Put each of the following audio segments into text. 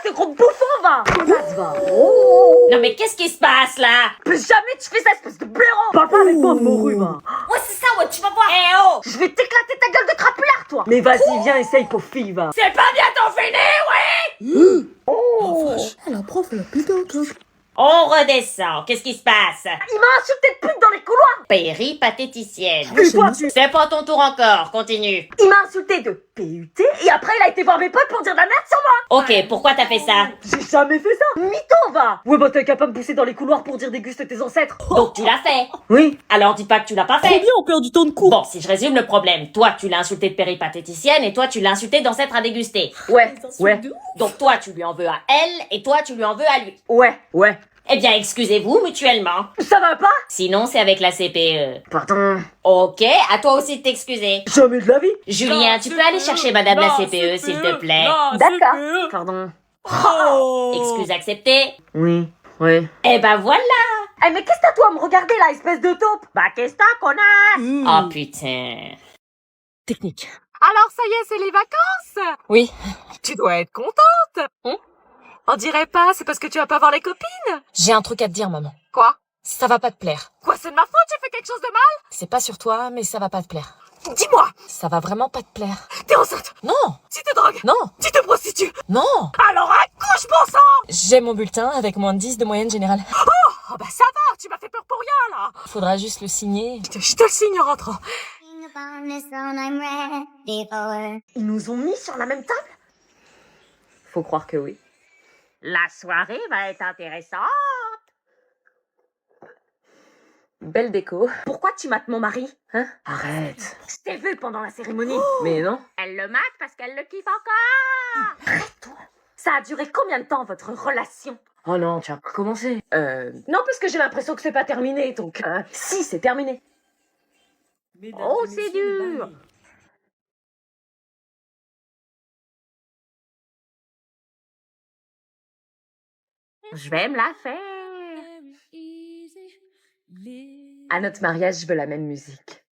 ce gros bouffon, va. Connasse, va. Oh. Non mais qu'est-ce qui se passe là? Plus jamais tu fais ça, espèce de blaireau. Parle pas avec moi, morue, va. Ouais c'est ça, ouais tu vas voir. Eh oh! Je vais t'éclater ta gueule de crapulard, toi. Mais vas-y, viens, essaye, pauvre fille, va. C'est pas bientôt fini, oui? Oh. La prof, elle a pété un truc. On redescend, qu'est-ce qui se passe? Il m'a insulté de pute dans les couloirs. Péripatéticienne. Et toi, tu... C'est pas ton tour encore, continue. Il m'a insulté de PUT et après il a été voir mes potes pour dire de la merde sur moi. Ok, pourquoi t'as fait ça? J'ai jamais fait ça. Mytho, va. Ouais, bah t'es capable de pousser dans les couloirs pour dire déguste tes ancêtres. Donc tu l'as fait. Oui. Alors dis pas que tu l'as pas Trop fait. bien, on perd du temps de cours. Bon, si je résume le problème, toi tu l'as insulté de péripatéticienne et toi tu l'as insulté d'ancêtre à déguster. Ouais, ouais, Donc toi tu lui en veux à elle et toi tu lui en veux à lui. ouais. Eh bien excusez-vous mutuellement. Ça va pas? Sinon c'est avec la CPE. Pardon. Ok, à toi aussi de t'excuser. Jamais de la vie. Julien, tu peux aller chercher madame la CPE s'il te plaît. D'accord. Pardon. Excuse acceptée. Oui, ouais. Eh ben voilà. Eh mais qu'est-ce que t'as toi à me regarder là, espèce de taupe? Bah qu'est-ce que t'as, connasse? Oh putain. Technique. Alors ça y est, c'est les vacances. Oui. Tu dois être contente. On dirait pas, c'est parce que tu vas pas voir les copines. J'ai un truc à te dire, maman. Quoi? Ça va pas te plaire. Quoi, c'est de ma faute, j'ai fait quelque chose de mal? C'est pas sur toi, mais ça va pas te plaire. Dis-moi, Ça va vraiment pas te plaire. t'es enceinte, Non! tu te drogues, Non! tu te prostitues. Non! Alors accouche, bon sang. J'ai mon bulletin avec moins de 10 de moyenne générale. Oh bah ça va, tu m'as fait peur pour rien là. Faudra juste le signer. Je te le signe en rentrant. Ils nous ont mis sur la même table? Faut croire que oui. La soirée va être intéressante. Belle déco. Pourquoi tu mates mon mari? Hein? Arrête. Je t'ai vu pendant la cérémonie. Mais non. Elle le mate parce qu'elle le kiffe encore. Arrête-toi. Ça a duré combien de temps votre relation? Oh non, tu as recommencé. Non, parce que j'ai l'impression que c'est pas terminé, donc... si, c'est terminé. Oh, c'est dur. Je vais me la faire. À notre mariage, je veux la même musique.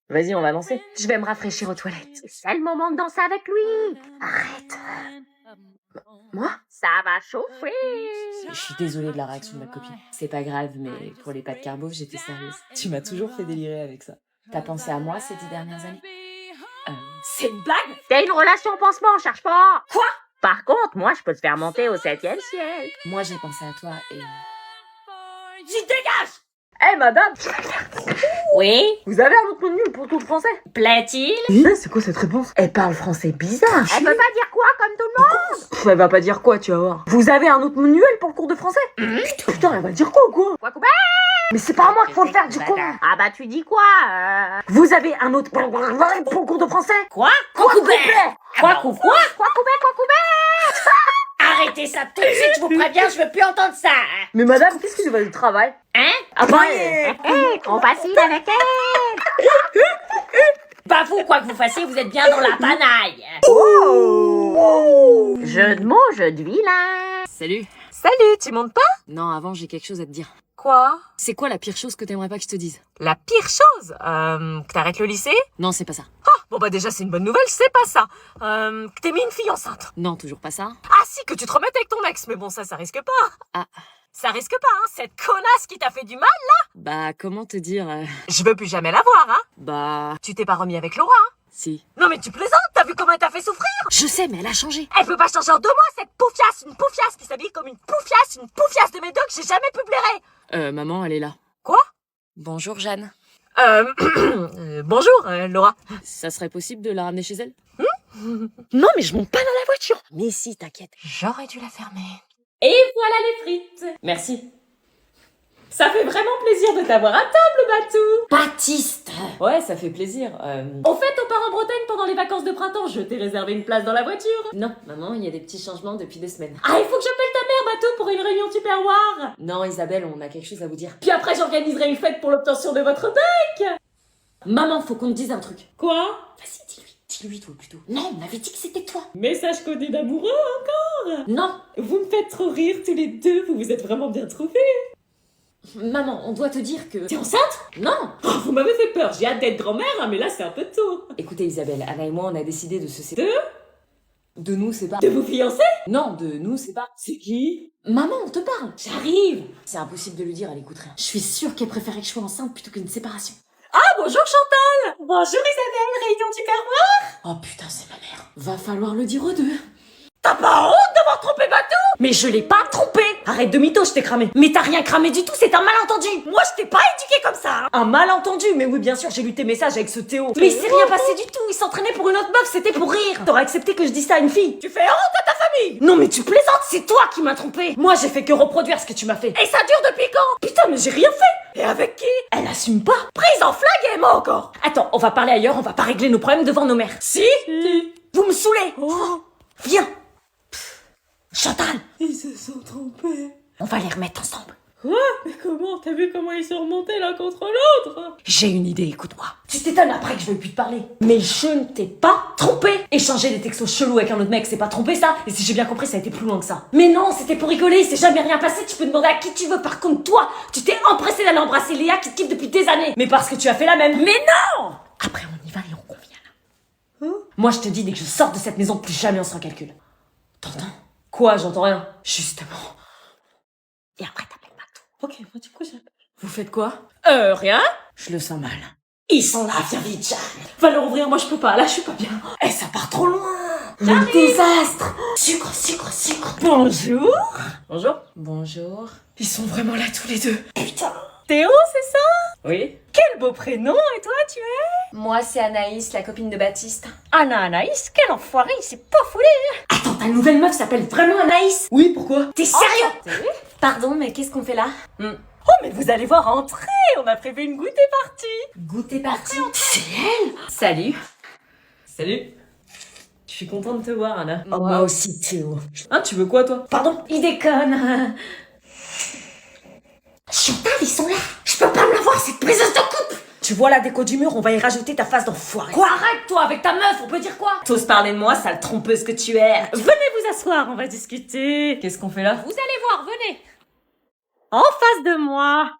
Vas-y, on va danser. Je vais me rafraîchir aux toilettes. C'est le moment de danser avec lui. Arrête. Moi? Ça va chauffer. Je suis désolée de la réaction de ma copine. C'est pas grave, mais pour les pâtes carbo, j'étais sérieuse. Tu m'as toujours fait délirer avec ça. T'as pensé à moi ces 10 dernières années? C'est une blague? T'as une relation pansement, cherche pas. Quoi? Par contre, moi, je peux te faire monter au 7e ciel. Moi, j'ai pensé à toi et... Tu dégages! Eh, madame! Oui? Vous avez un autre menu pour tout le français? Plaît-il? C'est quoi cette réponse? Elle parle français bizarre. Elle peut pas dire quoi comme tout le monde? Elle va pas dire quoi, tu vas voir. Vous avez un autre menu, elle, pour le cours de français? Putain, elle va dire quoi ou quoi? Quoi couper? Mais c'est pas à moi qu'il faut le faire, du coup. Ah bah tu dis quoi? Vous avez un autre pour le cours de français? Quoi? Quoi couper? Quoi couper? Quoi couper? Arrêtez ça tout de suite, je vous préviens, je veux plus entendre ça. Mais madame, qu'est-ce que tu vas du travail? Hein? Ah bah, Trop facile avec elle. Bah vous, quoi que vous fassiez, vous êtes bien dans la panaille. oh. Jeu de mots, jeu de vilain. Salut. Salut, tu montes pas? Non, avant, j'ai quelque chose à te dire. Quoi? C'est quoi la pire chose que t'aimerais pas que je te dise? La pire chose? Que t'arrêtes le lycée? Non, c'est pas ça. Bon bah déjà c'est une bonne nouvelle, c'est pas ça. Que t'aies mis une fille enceinte. Non, toujours pas ça. Ah si, que tu te remettes avec ton ex, mais bon ça risque pas. Ah. Ça risque pas, hein, cette connasse qui t'a fait du mal. Bah, comment te dire Je veux plus jamais la voir, hein. Bah, Tu t'es pas remis avec Laura, hein. si. Non mais tu plaisantes, t'as vu comment elle t'a fait souffrir? Je sais, mais elle a changé. Elle peut pas changer en 2 mois, cette poufiasse, une poufiasse qui s'habille comme une poufiasse de médoc, j'ai jamais pu blairer. Maman, elle est là. Quoi? Bonjour, Jeanne. Bonjour, Laura. Ça serait possible de la ramener chez elle? Non, mais je monte pas dans la voiture. Mais si, t'inquiète. J'aurais dû la fermer. Et voilà les frites. Merci. Ça fait vraiment plaisir de t'avoir à table, Batou. Baptiste! Ouais, ça fait plaisir. Au fait, on part en Bretagne pendant les vacances de printemps. Je t'ai réservé une place dans la voiture. Non, maman, il y a des petits changements depuis 2 semaines. Ah, il faut que j'appelle ta mère, Batou, pour une réunion tupperware. Non, Isabelle, on a quelque chose à vous dire. Puis après, j'organiserai une fête pour l'obtention de votre bec. Maman, faut qu'on te dise un truc. Quoi? Vas-y, dis-lui. Dis-lui, toi, plutôt. Non, on avait dit que c'était toi. Message codé d'amoureux encore? Non. Vous me faites trop rire tous les deux, vous vous êtes vraiment bien trouvés. Maman, on doit te dire que... T'es enceinte? Non. Oh, vous m'avez fait peur, j'ai hâte d'être grand-mère, hein, mais là c'est un peu tôt. Écoutez, Isabelle, Anna et moi, on a décidé de se séparer. De nous, c'est pas. De vous fiancer? Non, de nous, c'est pas. C'est qui? Maman, on te parle. J'arrive. C'est impossible de lui dire, elle écoute rien. Je suis sûre qu'elle préférait que je sois enceinte plutôt qu'une séparation. Ah, bonjour Chantal. Bonjour Isabelle, réunion du perroir. Oh putain, c'est ma mère. Va falloir le dire aux deux. T'as pas honte d'avoir trompé Batou? Mais je l'ai pas trompé. Arrête de mytho, je t'ai cramé. Mais t'as rien cramé du tout, c'est un malentendu. Moi, je t'ai pas éduqué comme ça. Un malentendu? Mais oui, bien sûr, j'ai lu tes messages avec ce Théo. Mais il s'est rien passé du tout, il s'entraînait pour une autre meuf, c'était pour rire. T'aurais accepté que je dise ça à une fille? Tu fais honte à ta famille? Non mais tu plaisantes, c'est toi qui m'as trompé. Moi, j'ai fait que reproduire ce que tu m'as fait. Et ça dure depuis quand? Putain, mais j'ai rien fait. Et avec qui? Elle assume pas. Prise en flag et moi encore. Attends, on va parler ailleurs, on va pas régler nos problèmes devant nos mères. Si? Vous me saoulez. Viens. Chantal! Ils se sont trompés. On va les remettre ensemble. Quoi? Mais comment? T'as vu comment ils sont remontés l'un contre l'autre? J'ai une idée, écoute-moi. Tu t'étonnes après que je veuille plus te parler. Mais je ne t'ai pas trompé. Échanger des textos chelous avec un autre mec, c'est pas trompé ça? Et si j'ai bien compris, ça a été plus loin que ça. Mais non, c'était pour rigoler, il s'est jamais rien passé, tu peux demander à qui tu veux. Par contre, toi, tu t'es empressé d'aller embrasser Léa qui te kiffe depuis des années. Mais parce que tu as fait la même. Mais non! Après, on y va et on convient là. Moi, je te dis, dès que je sors de cette maison, plus jamais on se recalcule. T'entends? Quoi? J'entends rien. Justement. Et après, t'appelles Matou. Ok, moi du coup, j'appelle. Vous faites quoi? Rien? Je le sens mal. Ils sont là, viens vite, Jeanne. Va leur ouvrir, moi je peux pas, là je suis pas bien. Eh, ça part trop loin. Le désastre! Sucre, sucre, sucre. Bonjour. Bonjour. Bonjour. Ils sont vraiment là tous les deux. Putain. Théo, c'est ça? Oui. Quel beau prénom, et toi tu es? Moi, c'est Anaïs, la copine de Baptiste. Anaïs, quel enfoiré, il s'est pas foulé. Attends, ta nouvelle meuf s'appelle vraiment Anaïs? Oui, pourquoi? T'es sérieux? Pardon, mais qu'est-ce qu'on fait là? Oh, mais vous allez voir entrer, on a prévu une goûter partie. Goûter parti. C'est elle? Salut. Salut. Je suis contente de te voir, Anna. Oh, moi aussi, Théo. Hein, tu veux quoi, toi? Pardon, il déconne. Chantal, ils sont là. Je peux pas me la voir, cette présence de couple. Tu vois la déco du mur, on va y rajouter ta face d'enfoiré. Quoi? Arrête, toi, avec ta meuf, on peut dire quoi? T'oses parler de moi, sale trompeuse que tu es. Venez vous asseoir, on va discuter. Qu'est-ce qu'on fait là? Vous allez voir, venez. En face de moi.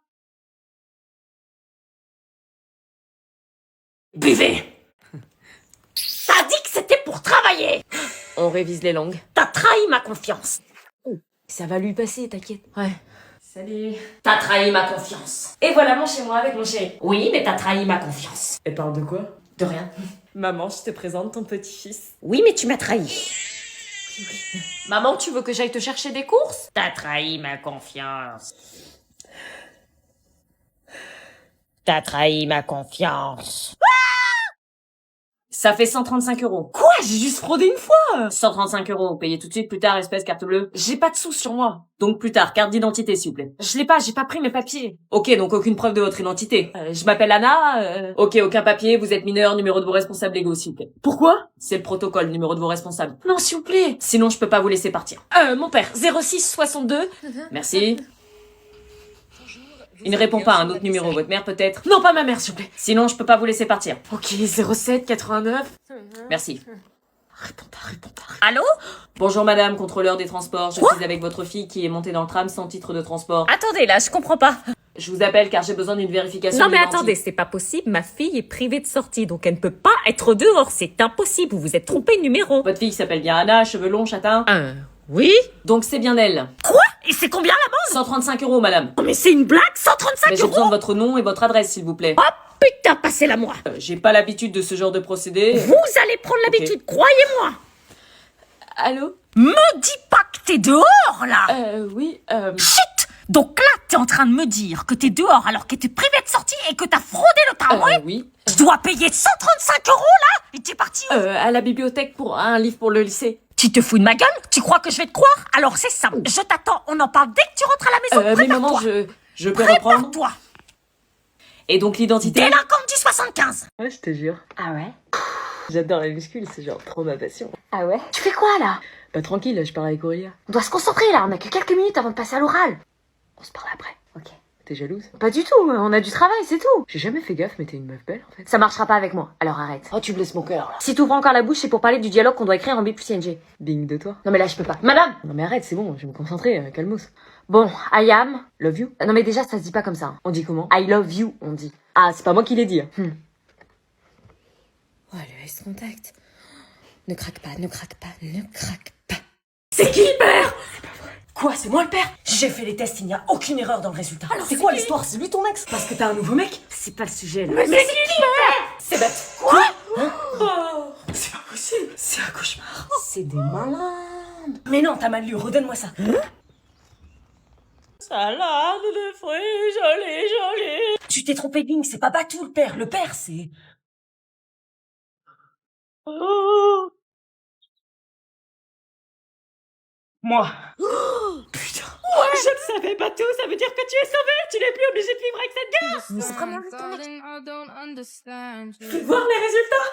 Buvez. T'as dit que c'était pour travailler. On révise les langues. T'as trahi ma confiance. Ça va lui passer, t'inquiète. Ouais. Salut. T'as trahi ma confiance. Et voilà mon chez moi avec mon chéri. Oui, mais t'as trahi ma confiance. Elle parle de quoi? De rien. Maman, je te présente ton petit-fils. Oui, mais tu m'as trahi. Maman, tu veux que j'aille te chercher des courses? T'as trahi ma confiance. T'as trahi ma confiance. Ça fait 135 €. Quoi? J'ai juste fraudé une fois. 135 €. Payez tout de suite, plus tard, espèce carte bleue. J'ai pas de sous sur moi. Donc plus tard, carte d'identité, s'il vous plaît. Je l'ai pas, j'ai pas pris mes papiers. Ok, donc aucune preuve de votre identité. Je m'appelle Anna. Ok, aucun papier, vous êtes mineur, numéro de vos responsables légaux, s'il vous plaît. Pourquoi? C'est le protocole, numéro de vos responsables. Non, s'il vous plaît. Sinon, je peux pas vous laisser partir. Mon père, 06 62. Merci. Il ne répond pas à un autre numéro, votre mère peut-être? Non, pas ma mère, s'il vous plaît. Sinon, je peux pas vous laisser partir. Ok, 07 89. Merci. Réponds pas. Allô? Bonjour madame, contrôleur des transports. Je suis avec votre fille qui est montée dans le tram sans titre de transport. Attendez, là, je comprends pas. Je vous appelle car j'ai besoin d'une vérification Non mais d'identité. attendez, c'est pas possible, ma fille est privée de sortie, donc elle ne peut pas être dehors, c'est impossible, vous vous êtes trompé de numéro. Votre fille s'appelle bien Anna, cheveux longs, châtains. Oui? Donc c'est bien elle. Quoi? Et c'est combien la bande? 135 € madame. Oh, mais c'est une blague? 135 Mais j'ai besoin €? de votre nom et votre adresse s'il vous plaît. Oh putain, passez-la moi. J'ai pas l'habitude de ce genre de procédé. Vous allez prendre l'habitude, croyez-moi. Allô? Me dis pas que t'es dehors, là. Oui, Chut! Donc là, t'es en train de me dire que t'es dehors alors que t'es privé de sortie et que t'as fraudé le tramway? oui. Je dois payer 135 € là? Et t'es parti où? À la bibliothèque pour un livre pour le lycée. Tu te fous de ma gueule? Tu crois que je vais te croire? Alors c'est simple, je t'attends, on en parle dès que tu rentres à la maison. Mais maman, je peux reprendre? Prépare-toi. Et donc l'identité? Délinquante du 75. Ouais, je te jure. Ah ouais? J'adore les muscles, c'est genre trop ma passion. Ah ouais? Tu fais quoi là? Pas tranquille, je parle avec Aurélia. On doit se concentrer là, on a que quelques minutes avant de passer à l'oral. On se parle après, ok? T'es jalouse? Pas du tout, on a du travail, c'est tout. J'ai jamais fait gaffe, mais t'es une meuf belle en fait. Ça marchera pas avec moi, alors arrête. Oh, tu blesses mon cœur là. Si t'ouvres encore la bouche, c'est pour parler du dialogue qu'on doit écrire en B plus ING. Digne de toi. Non mais là je peux pas. Madame! Non mais arrête, c'est bon, je vais me concentrer, calmos. Bon, I am. Love you? Non mais déjà ça se dit pas comme ça. On dit comment? I love you, on dit. Ah, c'est pas moi qui l'ai dit. Hmm. Oh, le S contact. Ne craque pas, ne craque pas, ne craque pas. C'est qui le père? C'est pas vrai. Quoi, c'est moi le père? J'ai fait les tests, il n'y a aucune erreur dans le résultat. Alors c'est quoi l'histoire? C'est lui ton ex? Parce que t'as un nouveau mec? C'est pas le sujet là. Mais c'est qui le père? C'est bête. Quoi? Hein? Oh, c'est pas possible. C'est un cauchemar. C'est des malades. Mais non, t'as mal lu, redonne-moi ça. Salade de fruits, jolie. Tu t'es trompé de ligne, c'est pas Batou le père. Le père, c'est... Oh. Moi. Putain. Ouais. Je le savais, Batou, ça veut dire que tu es sauvé. Tu n'es plus obligé de vivre avec cette gueule. Mais c'est vraiment juste ton ex. Fais voir les résultats.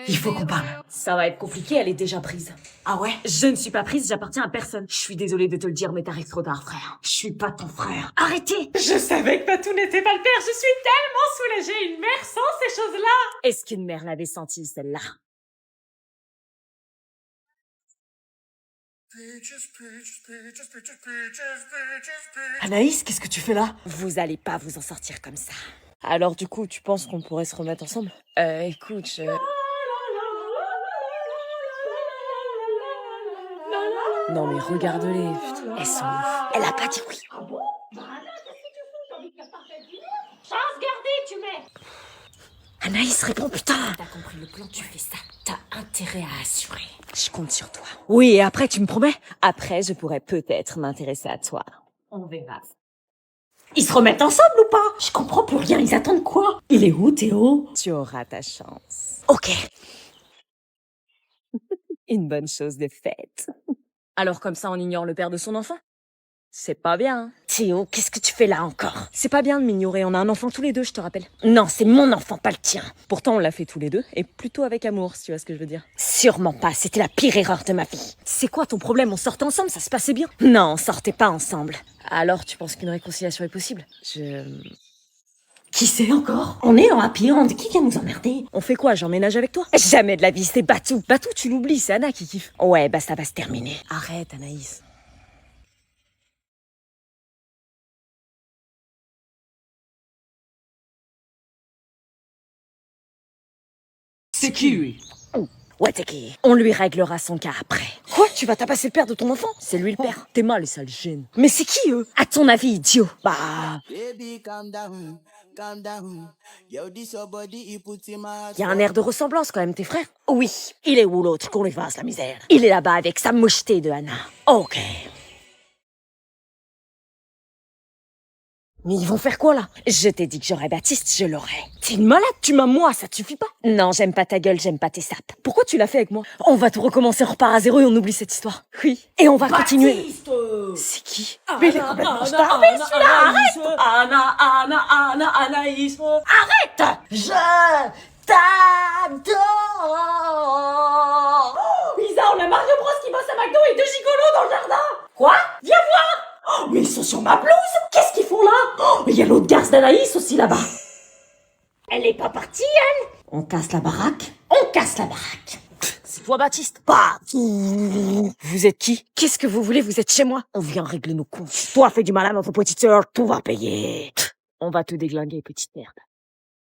Il faut qu'on parle. Ça va être compliqué, elle est déjà prise. Ah ouais? Je ne suis pas prise, j'appartiens à personne. Je suis désolée de te le dire, mais t'arrives trop tard, frère. Je suis pas ton frère. Arrêtez! Je savais que Batou n'était pas le père. Je suis tellement soulagée. Une mère sans ces choses-là. Est-ce qu'une mère l'avait sentie, celle-là? Anaïs, qu'est-ce que tu fais là? Vous allez pas vous en sortir comme ça. Alors du coup, tu penses qu'on pourrait se remettre ensemble? Écoute, Non mais regarde-les, putain. Elles sont ouf. Elle a pas dit oui. Ah bon? Chance gardée, tu mets. Anaïs, réponds, putain! T'as compris le plan, tu fais ça. T'as intérêt à assurer. Je compte sur toi. Oui, et après, tu me promets? Après, je pourrais peut-être m'intéresser à toi. On verra. Ils se remettent ensemble ou pas? Je comprends plus rien, ils attendent quoi? Il est où, Théo? Tu auras ta chance. Ok. Une bonne chose de faite. Alors comme ça, on ignore le père de son enfant? C'est pas bien. Théo, qu'est-ce que tu fais là encore? C'est pas bien de m'ignorer, on a un enfant tous les deux, je te rappelle. Non, c'est mon enfant, pas le tien. Pourtant, on l'a fait tous les deux, et plutôt avec amour, si tu vois ce que je veux dire. Sûrement pas, c'était la pire erreur de ma vie. C'est quoi ton problème? On sortait ensemble, ça se passait bien? Non, on sortait pas ensemble. Alors, tu penses qu'une réconciliation est possible? Qui c'est encore? On est en happy end, qui vient nous emmerder? On fait quoi, j'emménage avec toi? Jamais de la vie, c'est Batou. Batou, tu l'oublies, c'est Anna qui kiffe. Ouais, bah ça va se terminer. Arrête, Anaïs. C'est qui, lui? Ouais, t'es qui? On lui réglera son cas après. Quoi? Tu vas tabasser le père de ton enfant? C'est lui le père. T'es mal et ça le gêne. Mais c'est qui, eux? À ton avis, idiot? Bah... Baby, calm down, calm down. Yo, this your body, he puts in my Y a un air de ressemblance quand même, tes frères? Oui. Il est où l'autre qu'on lui fasse la misère? Il est là-bas avec sa mouchetée de Anna. Ok. Mais ils vont faire quoi, là? Je t'ai dit que j'aurais Baptiste, je l'aurais. T'es une malade, tu m'as moi, ça te suffit pas? Non, j'aime pas ta gueule, j'aime pas tes sapes. Pourquoi tu l'as fait avec moi? On va tout recommencer, on repart à zéro et on oublie cette histoire. Oui. Et on va continuer. C'est qui? Mais il est complètement starvé, celui-là, arrête! Anaïs. Arrête! Je t'adore! Lisa, on a Mario Bros qui bosse à McDo et deux gigolos dans le jardin! Quoi? Viens voir! Oh, mais ils sont sur ma blouse! Qu'est-ce qu'ils font là? Oh, il y a l'autre garce d'Anaïs aussi là-bas! Elle est pas partie, elle! On casse la baraque? On casse la baraque! C'est toi, Baptiste? Bah! Vous êtes qui? Qu'est-ce que vous voulez? Vous êtes chez moi? On vient régler nos comptes. Toi, fais du mal à notre petite sœur, tout va payer. On va te déglinguer, petite merde.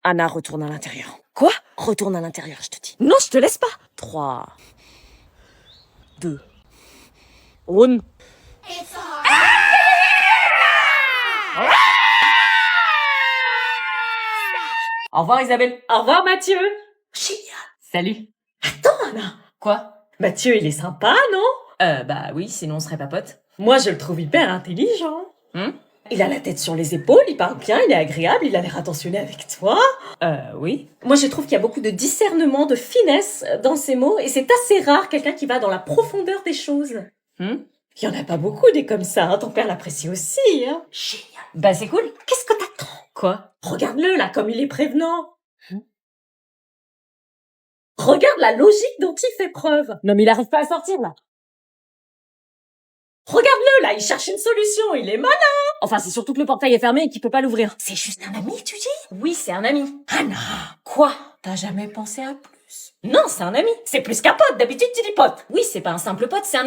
Anna, retourne à l'intérieur. Quoi? Retourne à l'intérieur, je te dis. Non, je te laisse pas! 3, 2, 1... Au revoir Isabelle. Au revoir Mathieu. Génial! Salut. Attends, Anna! Quoi? Mathieu, il est sympa, non? Bah oui, sinon on serait pas potes. Moi, je le trouve hyper intelligent. Il a la tête sur les épaules, il parle bien, il est agréable, il a l'air attentionné avec toi. Oui. Moi, je trouve qu'il y a beaucoup de discernement, de finesse dans ses mots, et c'est assez rare quelqu'un qui va dans la profondeur des choses. Il y en a pas beaucoup des comme ça, hein. Ton père l'apprécie aussi, hein. Génial. Bah c'est cool. Qu'est-ce que t'attends? Quoi? Regarde-le, là, comme il est prévenant. Regarde la logique dont il fait preuve. Non, mais il arrive pas à sortir, là. Regarde-le, là, il cherche une solution, il est malin. Enfin, c'est surtout que le portail est fermé et qu'il peut pas l'ouvrir. C'est juste un ami, tu dis? Oui, c'est un ami. Anna, quoi? T'as jamais pensé à plus? Non, c'est un ami. C'est plus qu'un pote, d'habitude tu dis pote. Oui, c'est pas un simple pote, c'est un